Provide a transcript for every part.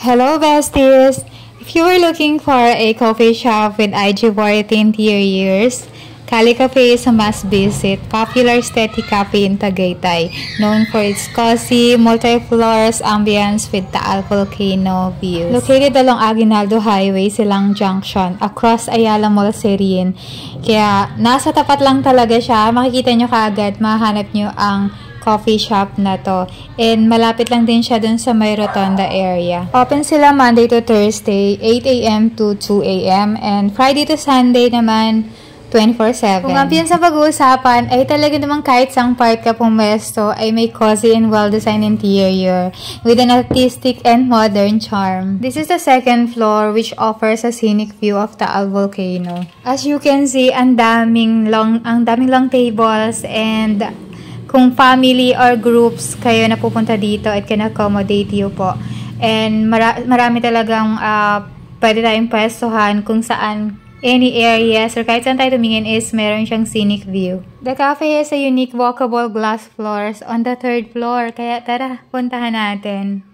Hello, besties! If you are looking for a coffee shop with IG-worthy interiors, Cali Cafe is a must-visit, popular aesthetic cafe in Tagaytay, known for its cozy, multi-floors ambience with Taal Volcano views. Located along Aguinaldo Highway, Silang Junction, across Ayala Mall, Serene. Kaya, nasa tapat lang talaga siya. Makikita nyo kaagad, mahanap nyo ang coffee shop na to. And malapit lang din siya dun sa may Rotonda area. Open sila Monday to Thursday, 8 a.m. to 2 a.m. And Friday to Sunday naman, 24/7. Kung ambience sa pag-uusapan ay talaga namang kahit sang part ka pumesto ay may cozy and well-designed interior with an artistic and modern charm. This is the second floor which offers a scenic view of Taal Volcano. As you can see, ang daming long tables, and kung family or groups kayo na pupunta dito, it can accommodate you po. And marami talagang pwede tayong pwestuhan kung saan any areas or kahit saan tayo tumingin is meron siyang scenic view. The cafe has a unique walkable glass floors on the third floor. Kaya tara, puntahan natin.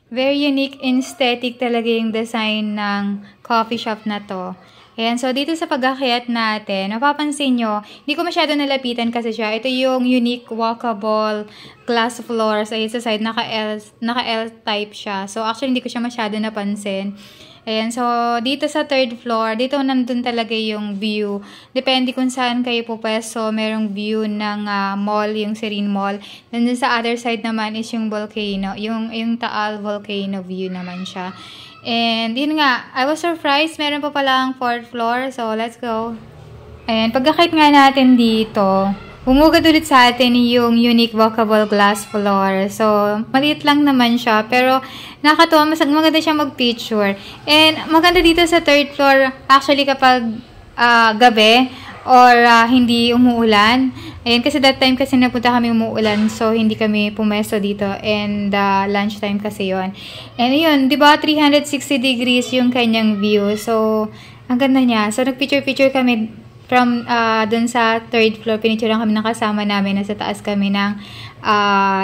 Very unique and aesthetic talaga yung design ng coffee shop na to. Ayan, so dito sa pag-akyat natin, mapapansin nyo, hindi ko masyado nalapitan kasi siya. Ito yung unique walkable glass floors. Ay, sa side, naka-L type siya. So, actually, hindi ko siya masyado napansin. Ayan, so dito sa third floor, dito nandun talaga yung view. Depende kung saan kayo pupwesto, merong view ng mall, yung Serene Mall. Nandun sa other side naman is yung volcano, yung Taal Volcano view naman siya. And yun nga, I was surprised, meron pa palang fourth floor, so let's go. Ayan, pagkakit nga natin dito, bumugad ulit sa atin yung unique walkable glass floor. So, maliit lang naman siya. Pero, nakakatuwa. Maganda siya mag-picture. And, maganda dito sa third floor, actually kapag gabi or hindi umuulan. Ayan, kasi that time kasi napunta kami umuulan. So, hindi kami pumesto dito. And, lunchtime kasi yon. And, yun, diba, 360 degrees yung kanyang view. So, ang ganda niya. So, nag-picture kami from dun sa third floor, pinicturean kami ng kasama namin. Nasa taas kami ng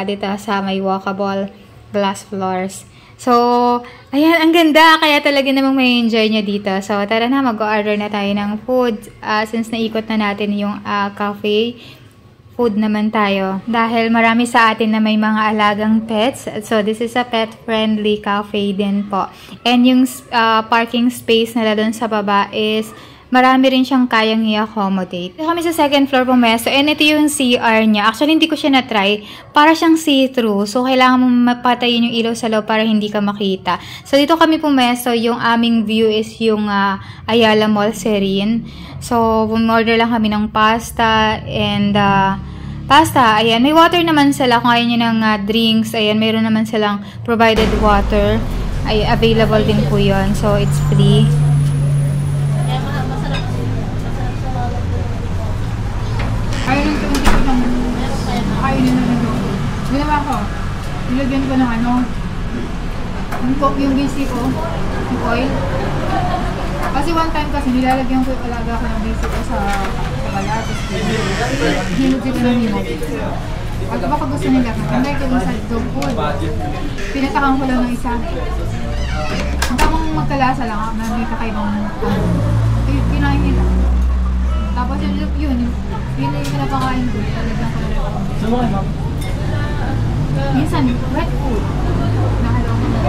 dito sa may walkable glass floors. So, ayan, ang ganda. Kaya talaga namang may enjoy niya dito. So, tara na, mag-order na tayo ng food. Since naikot na natin yung cafe, food naman tayo. Dahil marami sa atin na may mga alagang pets. So, this is a pet-friendly cafe din po. And yung parking space nila dun sa baba is marami rin siyang kayang i-accommodate. Ito kami sa second floor pumesto. And ito yung CR niya. Actually, hindi ko siya na-try. Para siyang see-through. So, kailangan mo mapatayin yung ilaw sa loob para hindi ka makita. So, dito kami pumesto. Yung aming view is yung Ayala Mall Serene. So, order lang kami ng pasta and pasta. Ayan, may water naman sila. Kung ayaw nyo ng drinks, ayan, mayroon naman silang provided water. Ay, available din po yun. So, it's free. Kainin na lang doon. Ginawa ko. Nilagyan ko ng yung bisi ko, yung oil. Kasi one time kasi nilalagyan ko yung alaga ko ng bisi ko sa balat. Hinog dito ng hinog. Pag baka gusto nila, matangay ko sa dog food. Pinatakan ko lang ng isa. Ang tamang magkalasa lang, may kakaibang kinain nila. Tapos yun yung pinapakain ko, talagang ko na minsan, wet food. Nahalaw ko na.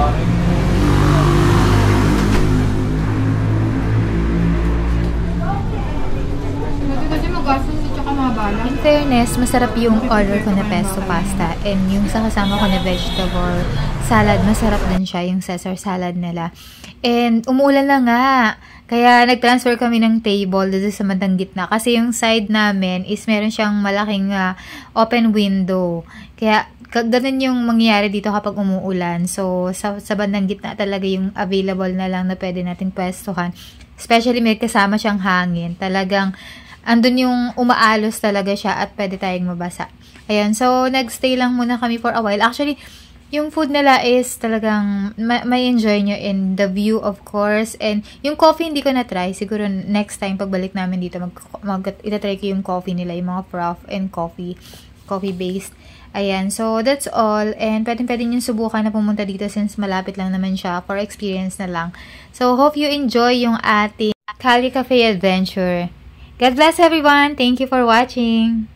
Kasi mag-gastos at saka mabala. In fairness, masarap yung order ko na pesto pasta. And yung sa kasama ko na vegetable salad, masarap din siya, yung Caesar salad nila. And umuulan na nga. Kaya nag-transfer kami ng table dito sa bandang gitna. Kasi yung side namin is meron siyang malaking open window. Kaya ganun yung mangyayari dito kapag umuulan. So, sa bandang gitna talaga yung available na lang na pwede natin pwestuhan. Especially may kasama siyang hangin. Talagang andun yung umaalos talaga siya at pwede tayong mabasa. Ayan, so nagstay lang muna kami for a while. Actually, yung food nila is talagang may enjoy nyo in the view, of course. And yung coffee hindi ko na-try. Siguro next time pagbalik namin dito, itatry ko yung coffee nila, yung mga prof and coffee based. Ayan, so that's all. And pwede nyo subukan na pumunta dito since malapit lang naman siya for experience na lang. So hope you enjoy yung ating Cali Cafe adventure. God bless everyone. Thank you for watching.